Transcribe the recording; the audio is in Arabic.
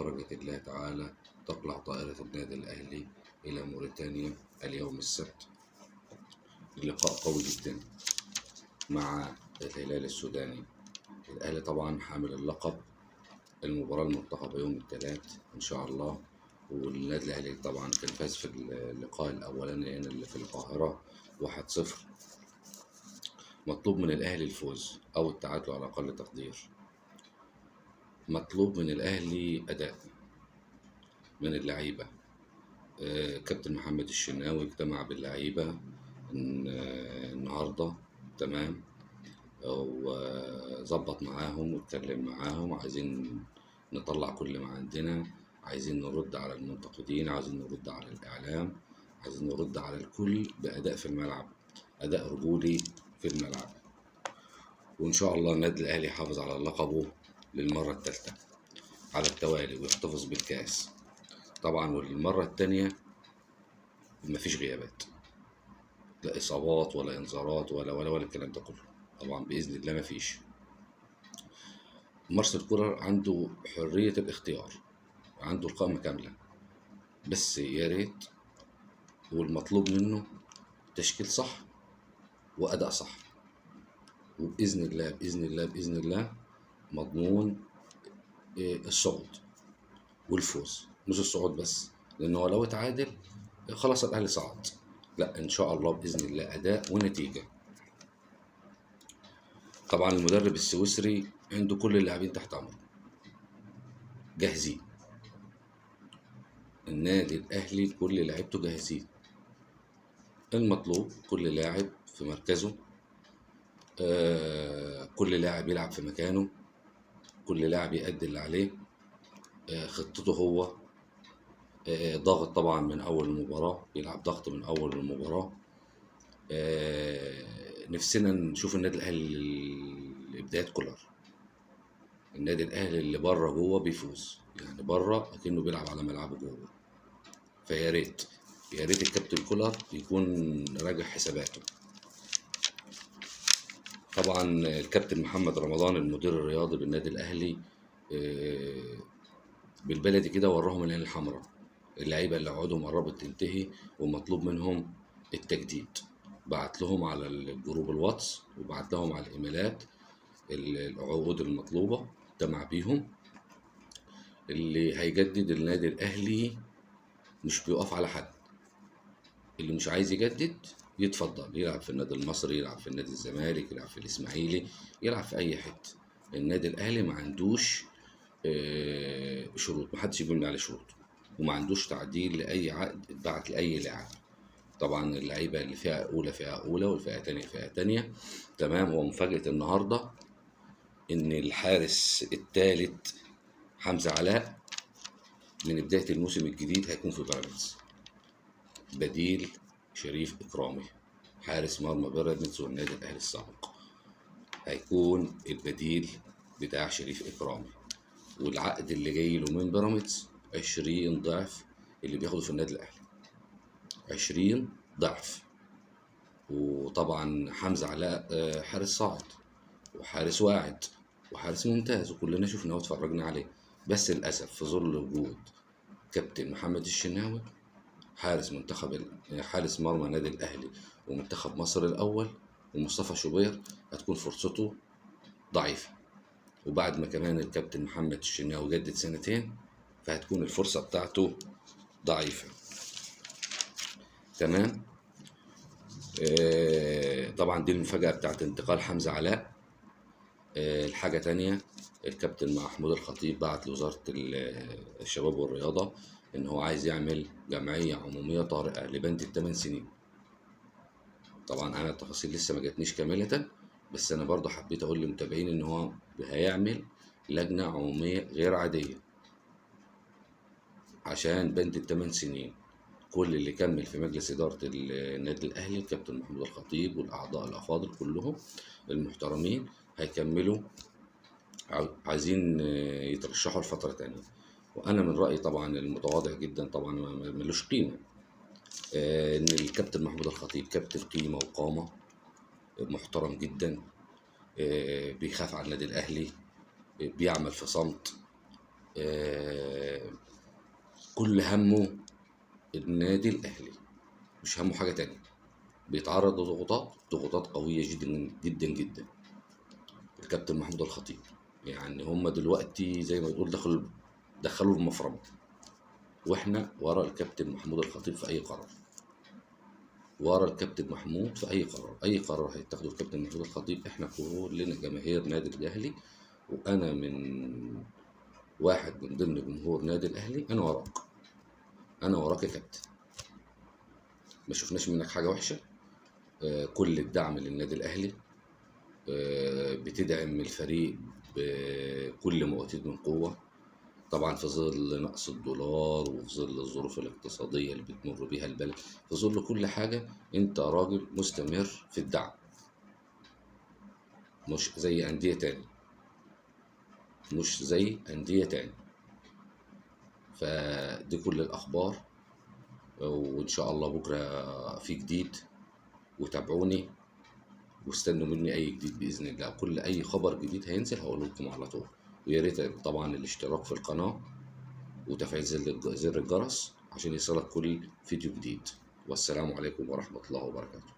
بركة الله تعالى تقلع طائرة النادي الأهلي إلى موريتانيا اليوم السبت لقاء قوي جدا مع الهلال السوداني. الأهلي طبعا حامل اللقب. المباراة المرتقبة يوم الثلاث إن شاء الله، والنادي الأهلي طبعا كان فاز في اللقاء الأولاني اللي في القاهرة 1-0. مطلوب من الأهلي الفوز أو التعادل على أقل تقدير. مطلوب من الأهلي أداء من اللعيبة. كابتن محمد الشناوي اجتمع باللعيبة النهاردة، تمام، وظبط معاهم واتكلم معاهم. عايزين نطلع كل ما عندنا، عايزين نرد على المنتقدين، عايزين نرد على الإعلام، عايزين نرد على الكل بأداء في الملعب، أداء رجولي في الملعب. وإن شاء الله النادي الأهلي يحافظ على لقبه للمرة الثالثة على التوالي ويحتفظ بالكأس طبعا. والمرة التانية مفيش غيابات، لا إصابات ولا إنذارات ولا الكلام ده كله طبعا بإذن الله مفيش. مارسيل كولر عنده حرية الاختيار، عنده القائمة كاملة، بس يا ريت والمطلوب منه تشكيل صح وأداء صح، وبإذن الله بإذن الله بإذن الله مضمون الصعود والفوز. مش الصعود بس، لأنه لو اتعادل خلاص الأهلي صعد، لا إن شاء الله بإذن الله أداء ونتيجة. طبعا المدرب السويسري عنده كل اللاعبين تحت أمره جاهزين. النادي الأهلي كل لاعبته جاهزين. المطلوب كل لاعب في مركزه، كل لاعب يلعب في مكانه، كل لاعب يأدي اللي عليه، خطته هو، ضغط طبعا من أول المباراة، يلعب ضغط من أول المباراة. نفسنا نشوف النادي الأهلي بداية كولر، النادي الأهلي اللي بره جوه بيفوز، يعني بره أكنه بيلعب على ملعبه جوه. فيا ريت يا ريت الكابتن كولر يكون راجع حساباته. طبعا الكابتن محمد رمضان المدير الرياضي بالنادي الأهلي بالبلدي كده وراهم العين الحمراء، اللعيبة اللي عقودهم قربت تنتهي ومطلوب منهم التجديد. بعت لهم على الجروب الواتس وبعت لهم على الإيميلات العقود المطلوبة، اجتمع بيهم. اللي هيجدد النادي الأهلي مش بيقف على حد، اللي مش عايز يجدد يتفضل يلعب في النادي المصري، يلعب في النادي الزمالك، يلعب في الإسماعيلي، يلعب في أي حتة. النادي الأهلي ما عندوش شروط، محدش يقول عليه شروط، وما عندوش تعديل لأي عقد اتبعت لأي لاعب. طبعا اللعيبة اللي فئة أولى فئة أولى والفئة تانية فئة تانية، تمام. هو مفاجأة النهاردة إن الحارس الثالث حمزة علاء من بداية الموسم الجديد هيكون في بيراميدز بديل شريف إكرامي، حارس مرمى بيراميدز والنادي الأهلي السابق، هيكون البديل بتاع شريف إكرامي. والعقد اللي جاي له من بيراميدز 20 ضعف اللي بياخده في النادي الأهلي، 20 ضعف. وطبعا حمزة علاء حارس صاعد وحارس واعد وحارس ممتاز وكلنا شفناه واتفرجنا عليه، بس للأسف في ظل وجود كابتن محمد الشناوي حارس مرمى نادي الأهلي ومنتخب مصر الأول ومصطفى شوبير، هتكون فرصته ضعيفة. وبعد ما كمان الكابتن محمد الشناوي جدد سنتين فهتكون الفرصة بتاعته ضعيفة، تمام. طبعا دي المفاجأة بتاعت انتقال حمزة علاء. الحاجة تانية، الكابتن محمود الخطيب بعت لوزارة الشباب والرياضة إن هو عايز يعمل جمعية عمومية طارئة لبند ال8 سنين. طبعا أنا التفاصيل لسه ما جاتنيش كاملة، بس أنا برضه حبيت أقول للمتابعين إن هو هيعمل لجنة عمومية غير عادية عشان بند ال8 سنين. كل اللي كمل في مجلس إدارة النادي الأهلي الكابتن محمود الخطيب والأعضاء الأفاضل كلهم المحترمين هيكملوا، عايزين يترشحوا لفترة تانية. وأنا من رأيي طبعا المتواضع جدا طبعا ملوش قيمة، إن الكابتن محمود الخطيب كابتن قيمة وقامة، محترم جدا، بيخاف على النادي الأهلي، بيعمل في صمت، آه، كل همه النادي الأهلي، مش همه حاجة تانية. بيتعرض ضغوطات قوية جدا جدا جدا. الكابتن محمود الخطيب، يعني هم دلوقتي زي ما تقول دخلوا المفرمة، واحنا ورا الكابتن محمود الخطيب في اي قرار. ورا الكابتن محمود في اي قرار هيتاخده الكابتن محمود الخطيب، احنا كلنا جماهير نادي الاهلي، وانا واحد من ضمن جمهور نادي الاهلي. انا وراك يا كابتن، ما شفناش منك حاجه وحشه. كل الدعم للنادي الاهلي. بتدعم الفريق بكل ما اوتيت من قوه، طبعا في ظل نقص الدولار وفي ظل الظروف الاقتصاديه اللي بتمر بيها البلد، في ظل كل حاجه انت راجل مستمر في الدعم، مش زي انديه تاني، مش زي انديه تاني. فدي كل الاخبار، وان شاء الله بكره في جديد، وتابعوني واستنوا مني اي جديد باذن الله. كل اي خبر جديد هينزل هقول لكم على طول. ويا ريت طبعا الاشتراك في القناه وتفعيل زر الجرس عشان يصلك كل فيديو جديد. والسلام عليكم ورحمه الله وبركاته.